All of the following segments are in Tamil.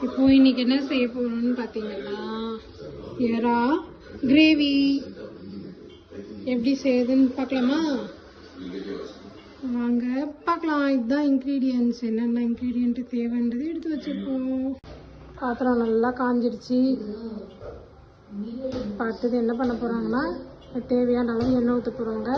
இப்போ இன்னைக்கு என்ன செய்ய போறோம்னு பாத்தீங்கன்னா எறா கிரேவி எப்படி செய்யுதுன்னு பார்க்கலாமா? வாங்க பார்க்கலாம். இதுதான் இன்க்ரீடியன்ஸ். என்னென்ன இன்க்ரீடியன்ட் தேவைன்றது எடுத்து வச்சிருப்போம். பாத்திரம் நல்லா காஞ்சிடுச்சு. அடுத்தது என்ன பண்ண போறாங்கன்னா தேவையான அளவு எண்ணெய் ஊற்ற போறாங்க.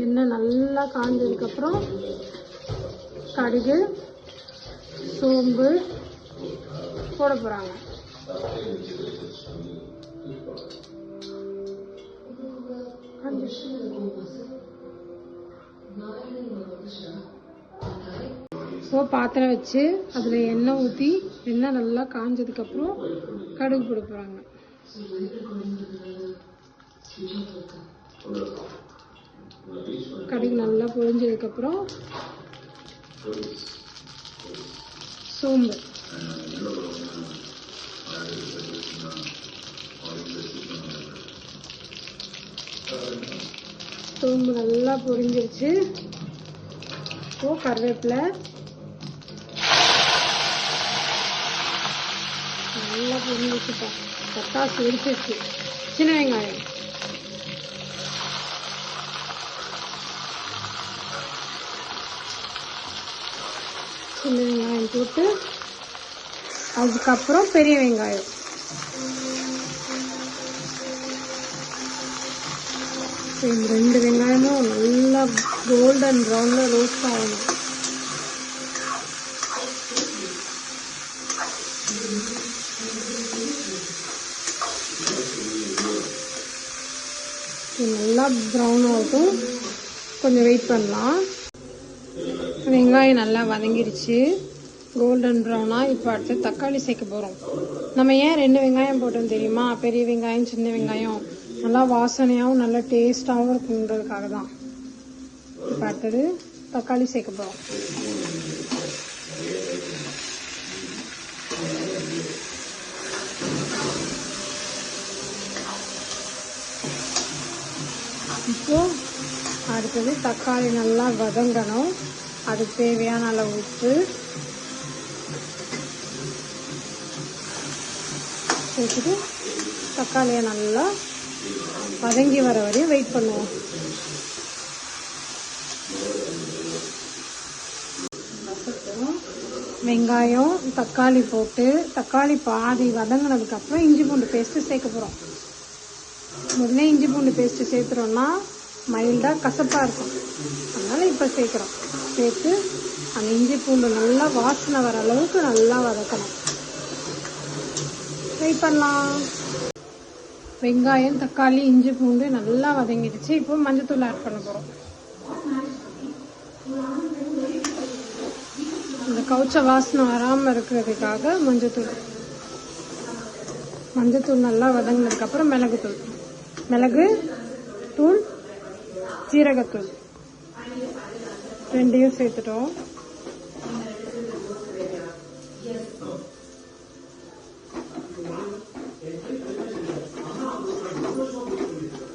எண்ணெய் நல்லா காஞ்சதுக்கப்புறம் கடுகு சோம்பு போட போறாங்க. ஸோ பாத்திரம் வச்சு அதில் எண்ணெய் ஊற்றி எண்ணெய் நல்லா காஞ்சதுக்கப்புறம் கடுகு போட போகிறாங்க. கடுகு நல்லா பொரிஞ்சதுக்கப்புறம் சோம்பு நல்லா பொரிஞ்சிருச்சு. இப்போ கருவேப்பிலை நல்லா பொரிஞ்சிச்சு. பட்டாசு வெடிச்சிருச்சு. சின்ன வெங்காயம் போட்டு அதுக்கப்புறம் பெரிய வெங்காயம் ரெண்டு வெங்காயமும் நல்லா கோல்டன் ப்ரௌன்ல ரோஸ்ட் ஆகணும். நல்லா ப்ரௌன் ஆகட்டும். கொஞ்சம் வெயிட் பண்ணலாம். வெங்காயம் நல்லா வதங்கிடுச்சு கோல்டன் ப்ரௌனாக. இப்போ அடுத்து தக்காளி சேர்க்க போகிறோம். நம்ம ஏன் 2 வெங்காயம் போட்டோம் தெரியுமா? பெரிய வெங்காயம் சின்ன வெங்காயம் நல்லா வாசனையாகவும் நல்லா டேஸ்டாகவும் இருக்குன்றதுக்காக தான். இப்போ அடுத்தது தக்காளி சேர்க்க போகிறோம். இப்போ அடுத்தது தக்காளி நல்லா வதங்கணும். அதுக்கு தேவையான அளவு உப்பு சேர்த்துட்டு தக்காளியை நல்லா வதங்கி வர வரையும் வெயிட் பண்ணுவோம். வெங்காயம் தக்காளி போட்டு தக்காளி பாதி வதங்கினதுக்கு அப்புறம் இஞ்சி பூண்டு பேஸ்ட்டு சேர்க்க போகிறோம். முதல்ல இஞ்சி பூண்டு பேஸ்ட்டு சேர்த்துறோம்னா மைல்டாக கசப்பாக இருக்கும். அதனால் இப்போ சேர்க்குறோம். சேர்த்து அந்த இஞ்சி பூண்டு நல்லா வாசனை வர அளவுக்கு நல்லா வதக்கணும். வெயிட் பண்ணலாம். வெங்காயம் தக்காளி இஞ்சி பூண்டு நல்லா வதங்கிடுச்சு. இப்போ மஞ்சத்தூள் ஆட் பண்ண போகிறோம். இந்த கவுச்ச வாசனை வராமல் இருக்கிறதுக்காக மஞ்சத்தூள் நல்லா வதங்கினதுக்கப்புறம் மிளகு தூள் ஜீரகத்தூள் ரெண்டையும் சேர்த்துட்டோம்.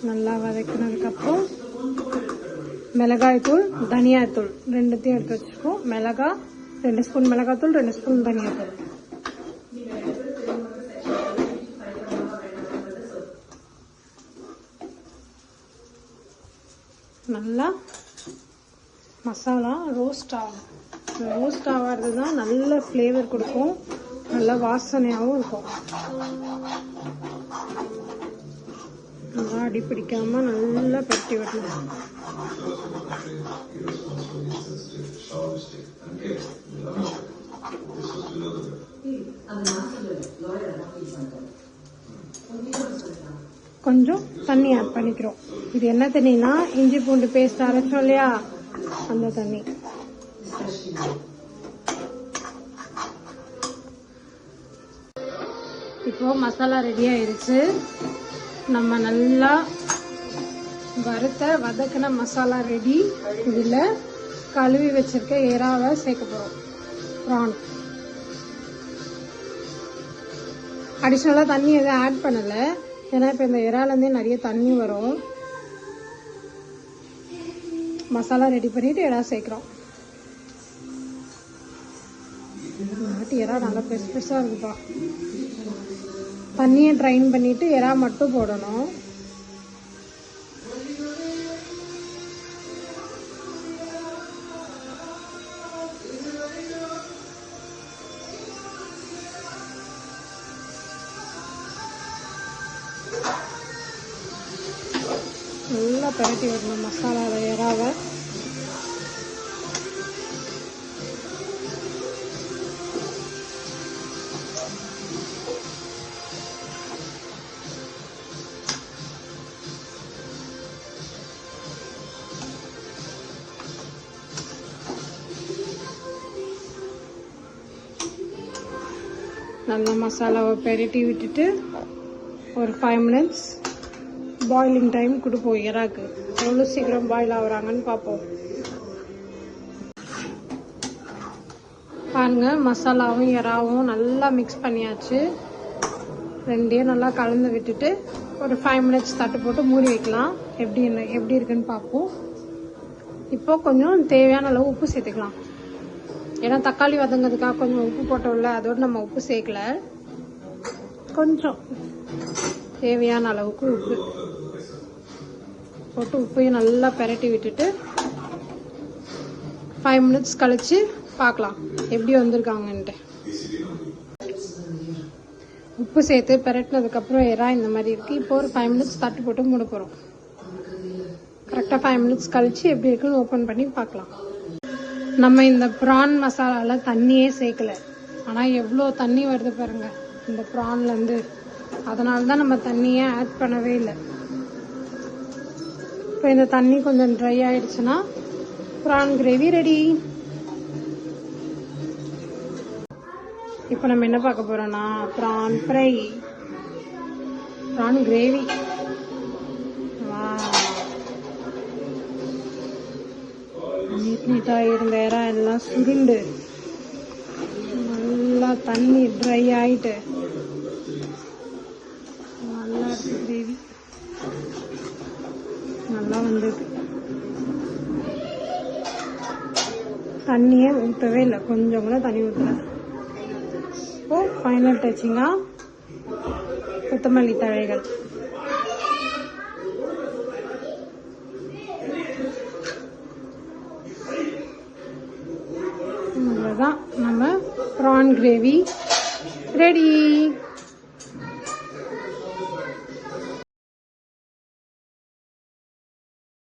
நல்லா வதக்கினதுக்கப்புறம் மிளகாய்த்தூள் தனியாத்தூள் ரெண்டுத்தையும் எடுத்து வச்சுக்கோம். 2 ஸ்பூன் மிளகாத்தூள் 2 ஸ்பூன் தனியாத்தூள். நல்லா மசாலா ரோஸ்ட் ஆகும். ரோஸ்ட் ஆகிறது தான் நல்ல ஃப்ளேவர் கொடுக்கும், நல்ல வாசனையாகவும் இருக்கும். நல்லா அடி பிடிக்காம நல்லா பரட்டி விடணும். கொஞ்சம் தண்ணி ஆட் பண்ணிக்கிறோம். இது என்ன தண்ணினா இஞ்சி பூண்டு பேஸ்ட் அரைச்சோம் இல்லையா, அந்த தண்ணி. இப்போ மசாலா ரெடி ஆயிருச்சு. நம்ம நல்லா வதக்கின மசாலா ரெடி. இதில் கழுவி வச்சிருக்க எறாவை சேர்க்க போகிறோம். ப்ரான் அடிஷ்னலாக தண்ணி எதுவும் ஆட் பண்ணலை, ஏன்னா இப்போ இந்த இறாலேருந்தே நிறைய தண்ணி வரும். மசாலா ரெடி பண்ணிவிட்டு எறா சேர்க்குறோம். நாட்டு எறா நல்லா பெருசு பெருசாக இருக்குப்பா. தண்ணியை ட்ரைன் பண்ணிவிட்டு எறா மட்டும் போடணும். நல்லா பரட்டி விடணும் மசாலாவை, எறாவை. நல்லா மசாலாவை பெரட்டி விட்டுட்டு ஒரு 5 minutes பாயிலிங் டைம் கொடுப்போம். எறாக்கு எவ்வளோ சீக்கிரம் பாயில் ஆகுறாங்கன்னு பார்ப்போம். பாருங்க, மசாலாவும் எறாவும் நல்லா மிக்ஸ் பண்ணியாச்சு. ரெண்டையும் நல்லா கலந்து விட்டுட்டு ஒரு 5 minutes தட்டு போட்டு மூடி வைக்கலாம். எப்படி இருக்குன்னு பார்ப்போம். இப்போ கொஞ்சம் தேவையான அளவு உப்பு சேர்த்துக்கலாம். ஏன்னா தக்காளி வதங்கிறதுக்காக கொஞ்சம் உப்பு போட்டோம்ல, அதோடு நம்ம உப்பு சேர்க்கல. கொஞ்சம் தேவையான அளவுக்கு உப்பு போட்டு உப்பையும் நல்லா பெரட்டி விட்டுட்டு 5 minutes கழிச்சு பார்க்கலாம் எப்படி வந்திருக்காங்கன்ட்டு. உப்பு சேர்த்து பெரட்டினதுக்கப்புறம் எறா இந்த மாதிரி இருக்குது. இப்போ ஒரு 5 minutes தட்டு போட்டு மூட போகிறோம். கரெக்டாக 5 minutes கழிச்சு எப்படி இருக்குன்னு ஓப்பன் பண்ணி பார்க்கலாம். நம்ம இந்த ப்ரான் மசாலாவில் தண்ணியே சேர்க்கல, ஆனால் எவ்வளோ தண்ணி வருது பாருங்க இந்த ப்ரான்லேருந்து. அதனால தான் நம்ம தண்ணியே ஆட் பண்ணவே இல்லை. இப்போ இந்த தண்ணி கொஞ்சம் ட்ரை ஆயிடுச்சுன்னா ப்ரான் கிரேவி ரெடி. இப்போ நம்ம என்ன பார்க்க போறோம்னா ப்ரான் ஃப்ரை, ப்ரான் கிரேவி. நீட்டாக இருந்த எறா எல்லாம் சுருண்டு நல்லா தண்ணி ட்ரை ஆயிட்டு நல்லா இருக்கு. கிரேவி நல்லா வந்திருக்கு. தண்ணியே ஊற்றவே இல்லை, கொஞ்சம் கூட தண்ணி ஊற்றல. இப்போ ஃபைனல் டச்சிங்காக கொத்தமல்லி தழைகள். அவ்வளோதான், நம்ம ப்ரான் கிரேவி ரெடி.